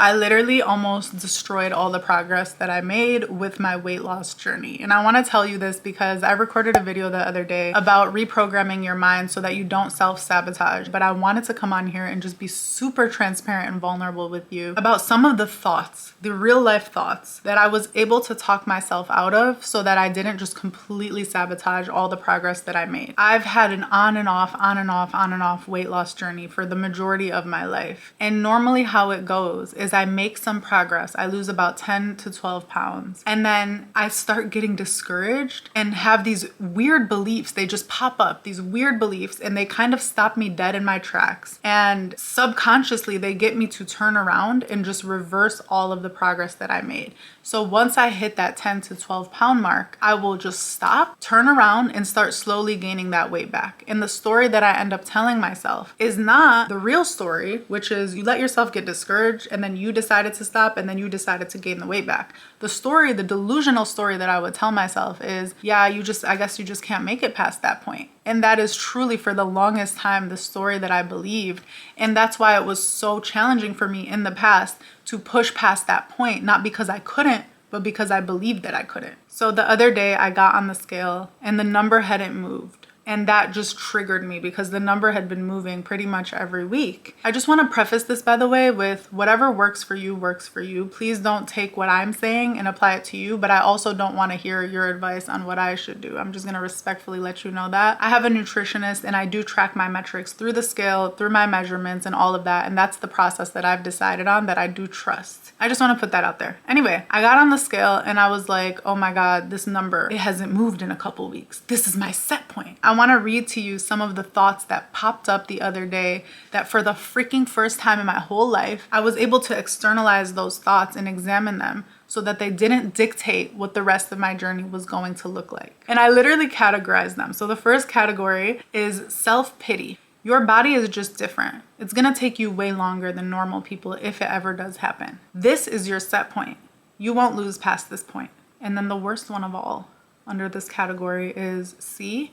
I literally almost destroyed all the progress that I made with my weight loss journey. And I want to tell you this because I recorded a video the other day about reprogramming your mind so that you don't self-sabotage. But I wanted to come on here and just be super transparent and vulnerable with you about some of the thoughts, the real life thoughts that I was able to talk myself out of so that I didn't just completely sabotage all the progress that I made. I've had an on and off weight loss journey for the majority of my life. And normally how it goes is I make some progress. I lose about 10 to 12 pounds. And then I start getting discouraged and have these weird beliefs. They just pop up, these weird beliefs, and they kind of stop me dead in my tracks. And subconsciously, they get me to turn around and just reverse all of the progress that I made. So once I hit that 10 to 12 pound mark, I will just stop, turn around, and start slowly gaining that weight back. And the story that I end up telling myself is not the real story, which is you let yourself get discouraged and then you decided to stop and then you decided to gain the weight back. The story, the delusional story that I would tell myself is, yeah, I guess you just can't make it past that point. And that is truly for the longest time the story that I believed. And that's why it was so challenging for me in the past to push past that point, not because I couldn't, but because I believed that I couldn't. So the other day I got on the scale and the number hadn't moved. And that just triggered me because the number had been moving pretty much every week. I just want to preface this, by the way, with whatever works for you works for you. Please don't take what I'm saying and apply it to you, but I also don't want to hear your advice on what I should do. I'm just going to respectfully let you know that. I have a nutritionist and I do track my metrics through the scale, through my measurements and all of that. And that's the process that I've decided on that I do trust. I just want to put that out there. Anyway, I got on the scale and I was like, oh my God, this number, it hasn't moved in a couple weeks. This is my set point. I want to read to you some of the thoughts that popped up the other day that for the freaking first time in my whole life, I was able to externalize those thoughts and examine them so that they didn't dictate what the rest of my journey was going to look like. And I literally categorized them. So the first category is self-pity. Your body is just different. It's gonna take you way longer than normal people if it ever does happen. This is your set point. You won't lose past this point. And then the worst one of all under this category is see,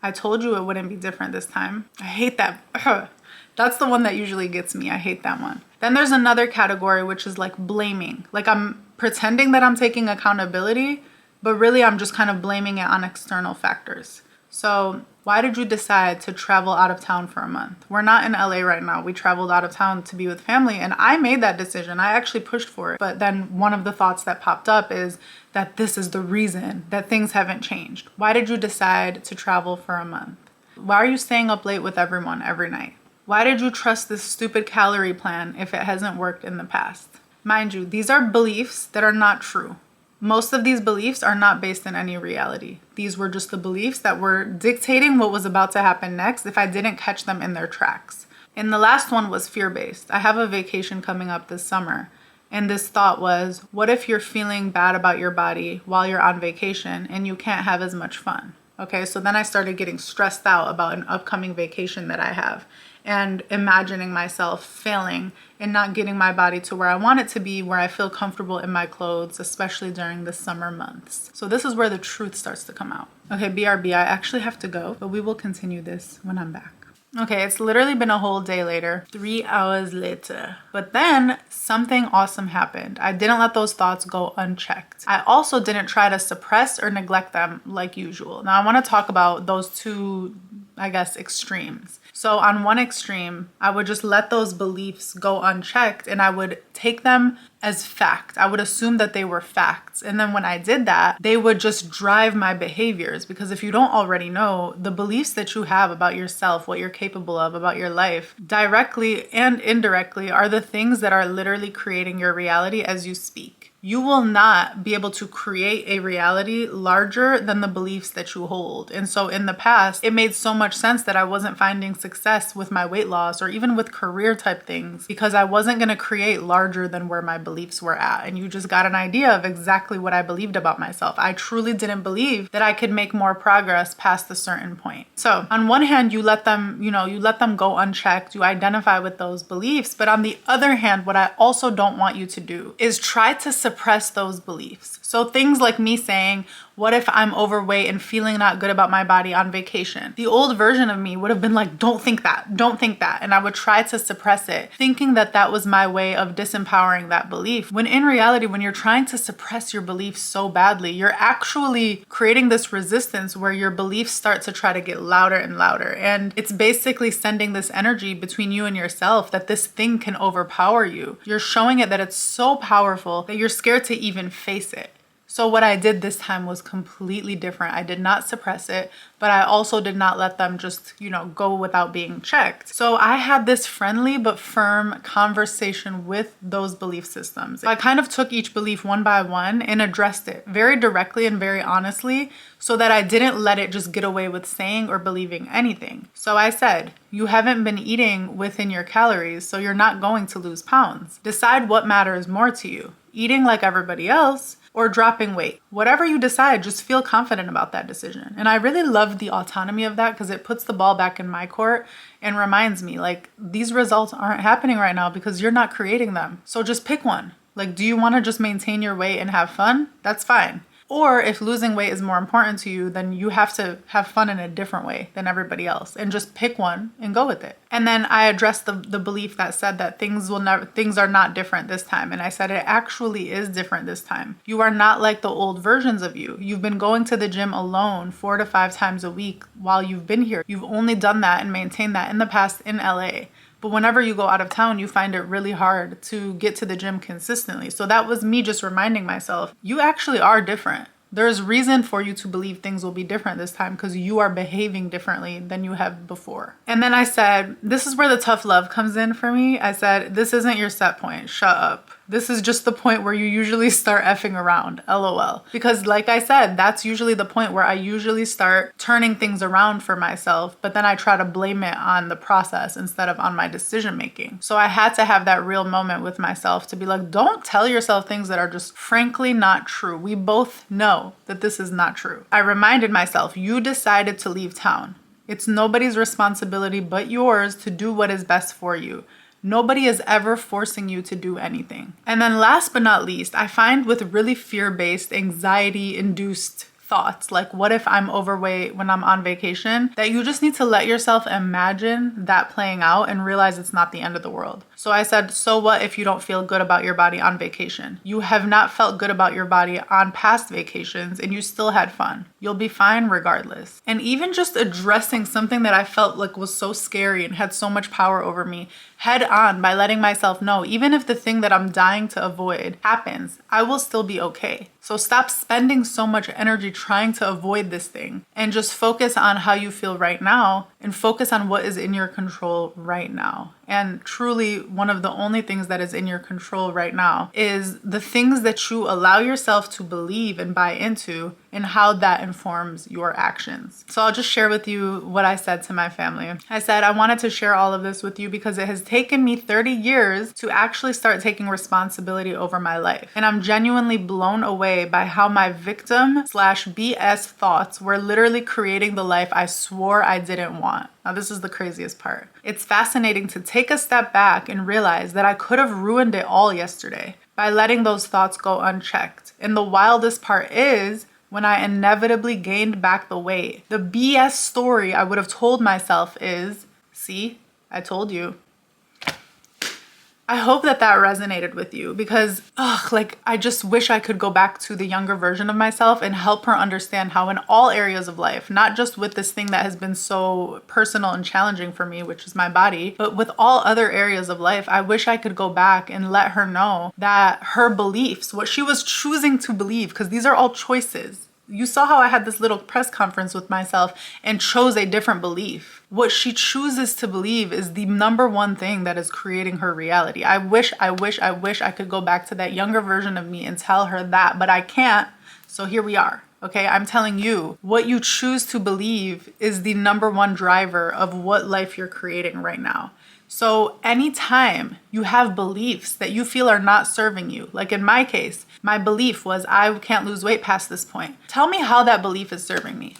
I told you it wouldn't be different this time. I hate that. That's the one that usually gets me. I hate that one. Then there's another category, which is like blaming. Like I'm pretending that I'm taking accountability, but really I'm just kind of blaming it on external factors. So why did you decide to travel out of town for a month? We're not in LA right now. We traveled out of town to be with family and I made that decision. I actually pushed for it. But then one of the thoughts that popped up is that this is the reason that things haven't changed. Why did you decide to travel for a month? Why are you staying up late with everyone every night? Why did you trust this stupid calorie plan if it hasn't worked in the past? Mind you, these are beliefs that are not true. Most of these beliefs are not based in any reality. These were just the beliefs that were dictating what was about to happen next if I didn't catch them in their tracks. And the last one was fear-based. I have a vacation coming up this summer. And this thought was, what if you're feeling bad about your body while you're on vacation and you can't have as much fun? Okay, so then I started getting stressed out about an upcoming vacation that I have and imagining myself failing and not getting my body to where I want it to be, where I feel comfortable in my clothes, especially during the summer months. So this is where the truth starts to come out. Okay, BRB, I actually have to go, but we will continue this when I'm back. Okay, it's literally been a whole day later, 3 hours later. But then something awesome happened. I didn't let those thoughts go unchecked. I also didn't try to suppress or neglect them like usual. Now I want to talk about those two, I guess, extremes. So on one extreme, I would just let those beliefs go unchecked and I would take them as fact. I would assume that they were facts. And then when I did that, they would just drive my behaviors. Because if you don't already know, the beliefs that you have about yourself, what you're capable of, about your life, directly and indirectly are the things that are literally creating your reality as you speak. You will not be able to create a reality larger than the beliefs that you hold. And so in the past, it made so much sense that I wasn't finding success with my weight loss or even with career type things because I wasn't going to create larger than where my beliefs were at. And you just got an idea of exactly what I believed about myself. I truly didn't believe that I could make more progress past a certain point. So on one hand, you let them go unchecked. You identify with those beliefs. But on the other hand, what I also don't want you to do is try to suppress those beliefs. So things like me saying, what if I'm overweight and feeling not good about my body on vacation? The old version of me would have been like, don't think that, don't think that. And I would try to suppress it, thinking that that was my way of disempowering that belief. When in reality, when you're trying to suppress your beliefs so badly, you're actually creating this resistance where your beliefs start to try to get louder and louder. And it's basically sending this energy between you and yourself that this thing can overpower you. You're showing it that it's so powerful that you're scared to even face it. So what I did this time was completely different. I did not suppress it, but I also did not let them just, go without being checked. So I had this friendly but firm conversation with those belief systems. I kind of took each belief one by one and addressed it very directly and very honestly so that I didn't let it just get away with saying or believing anything. So I said, you haven't been eating within your calories, so you're not going to lose pounds. Decide what matters more to you, eating like everybody else or dropping weight. Whatever you decide, just feel confident about that decision. And I really love the autonomy of that because it puts the ball back in my court and reminds me, these results aren't happening right now because you're not creating them. So just pick one. Do you want to just maintain your weight and have fun? That's fine. Or if losing weight is more important to you, then you have to have fun in a different way than everybody else and just pick one and go with it. And then I addressed the belief that said that things are not different this time. And I said it actually is different this time. You are not like the old versions of you. You've been going to the gym alone 4 to 5 times a week while you've been here. You've only done that and maintained that in the past in LA. But whenever you go out of town, you find it really hard to get to the gym consistently. So that was me just reminding myself, you actually are different. There's reason for you to believe things will be different this time because you are behaving differently than you have before. And then I said, this is where the tough love comes in for me. I said, this isn't your set point. Shut up. This is just the point where you usually start effing around, LOL. Because like I said, that's usually the point where I usually start turning things around for myself, but then I try to blame it on the process instead of on my decision making. So I had to have that real moment with myself to be like, don't tell yourself things that are just frankly not true. We both know that this is not true. I reminded myself, you decided to leave town. It's nobody's responsibility but yours to do what is best for you. Nobody is ever forcing you to do anything. And then last but not least, I find with really fear-based, anxiety-induced thoughts, like what if I'm overweight when I'm on vacation, that you just need to let yourself imagine that playing out and realize it's not the end of the world. So I said, so what if you don't feel good about your body on vacation? You have not felt good about your body on past vacations and you still had fun. You'll be fine regardless. And even just addressing something that I felt like was so scary and had so much power over me head on by letting myself know, even if the thing that I'm dying to avoid happens, I will still be okay. So stop spending so much energy trying to avoid this thing and just focus on how you feel right now and focus on what is in your control right now. And truly, one of the only things that is in your control right now is the things that you allow yourself to believe and buy into and how that informs your actions. So I'll just share with you what I said to my family. I said, I wanted to share all of this with you because it has taken me 30 years to actually start taking responsibility over my life. And I'm genuinely blown away by how my victim/BS thoughts were literally creating the life I swore I didn't want. Now, this is the craziest part. It's fascinating to take a step back and realize that I could have ruined it all yesterday by letting those thoughts go unchecked. And the wildest part is when I inevitably gained back the weight, the BS story I would have told myself is, see, I told you. I hope that resonated with you because, I just wish I could go back to the younger version of myself and help her understand how in all areas of life, not just with this thing that has been so personal and challenging for me, which is my body, but with all other areas of life, I wish I could go back and let her know that her beliefs, what she was choosing to believe, because these are all choices. You saw how I had this little press conference with myself and chose a different belief. What she chooses to believe is the number one thing that is creating her reality. I wish I could go back to that younger version of me and tell her that, but I can't. So here we are. Okay, I'm telling you, what you choose to believe is the number one driver of what life you're creating right now. So anytime you have beliefs that you feel are not serving you, like in my case, my belief was I can't lose weight past this point. Tell me how that belief is serving me.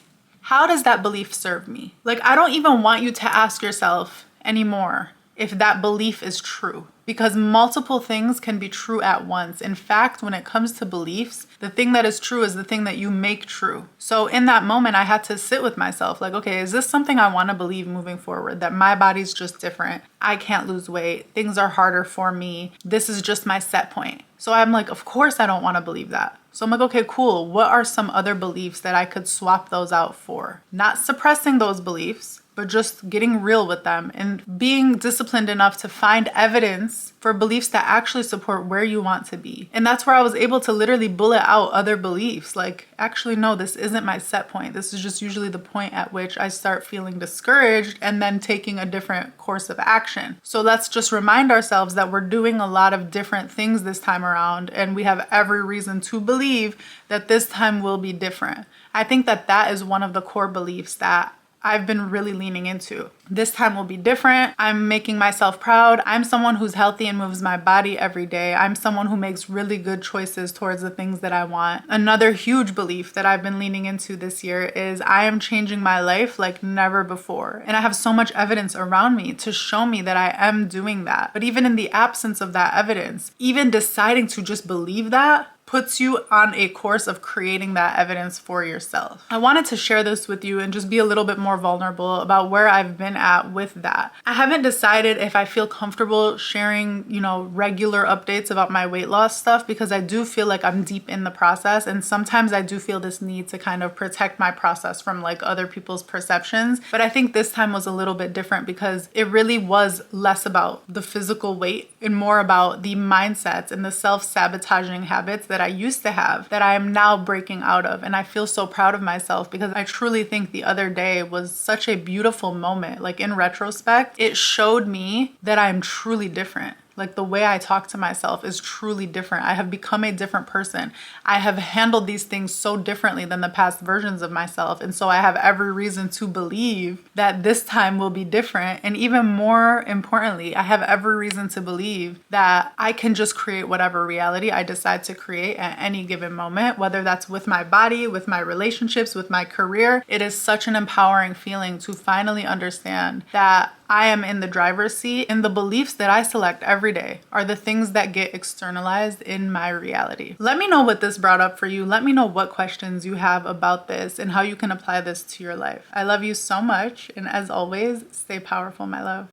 How does that belief serve me? I don't even want you to ask yourself anymore if that belief is true. Because multiple things can be true at once. In fact, when it comes to beliefs, the thing that is true is the thing that you make true. So in that moment, I had to sit with myself like, okay, is this something I want to believe moving forward? That my body's just different. I can't lose weight. Things are harder for me. This is just my set point. So I'm like, of course I don't want to believe that. So I'm like, okay, cool. What are some other beliefs that I could swap those out for? Not suppressing those beliefs, but just getting real with them and being disciplined enough to find evidence for beliefs that actually support where you want to be. And that's where I was able to literally bullet out other beliefs. Like, actually, no, this isn't my set point. This is just usually the point at which I start feeling discouraged and then taking a different course of action. So let's just remind ourselves that we're doing a lot of different things this time around, and we have every reason to believe that this time will be different. I think that that is one of the core beliefs that I've been really leaning into. This time will be different. I'm making myself proud. I'm someone who's healthy and moves my body every day. I'm someone who makes really good choices towards the things that I want. Another huge belief that I've been leaning into this year is I am changing my life like never before. And I have so much evidence around me to show me that I am doing that. But even in the absence of that evidence, even deciding to just believe that puts you on a course of creating that evidence for yourself. I wanted to share this with you and just be a little bit more vulnerable about where I've been at with that. I haven't decided if I feel comfortable sharing, regular updates about my weight loss stuff, because I do feel like I'm deep in the process, and sometimes I do feel this need to kind of protect my process from like other people's perceptions. But I think this time was a little bit different because it really was less about the physical weight and more about the mindsets and the self-sabotaging habits that I used to have that I am now breaking out of. And I feel so proud of myself because I truly think the other day was such a beautiful moment. Like, in retrospect, it showed me that I'm truly different. Like, the way I talk to myself is truly different. I have become a different person. I have handled these things so differently than the past versions of myself. And so I have every reason to believe that this time will be different. And even more importantly, I have every reason to believe that I can just create whatever reality I decide to create at any given moment, whether that's with my body, with my relationships, with my career. It is such an empowering feeling to finally understand that I am in the driver's seat, and the beliefs that I select every day are the things that get externalized in my reality. Let me know what this brought up for you. Let me know what questions you have about this and how you can apply this to your life. I love you so much, and as always, stay powerful, my love.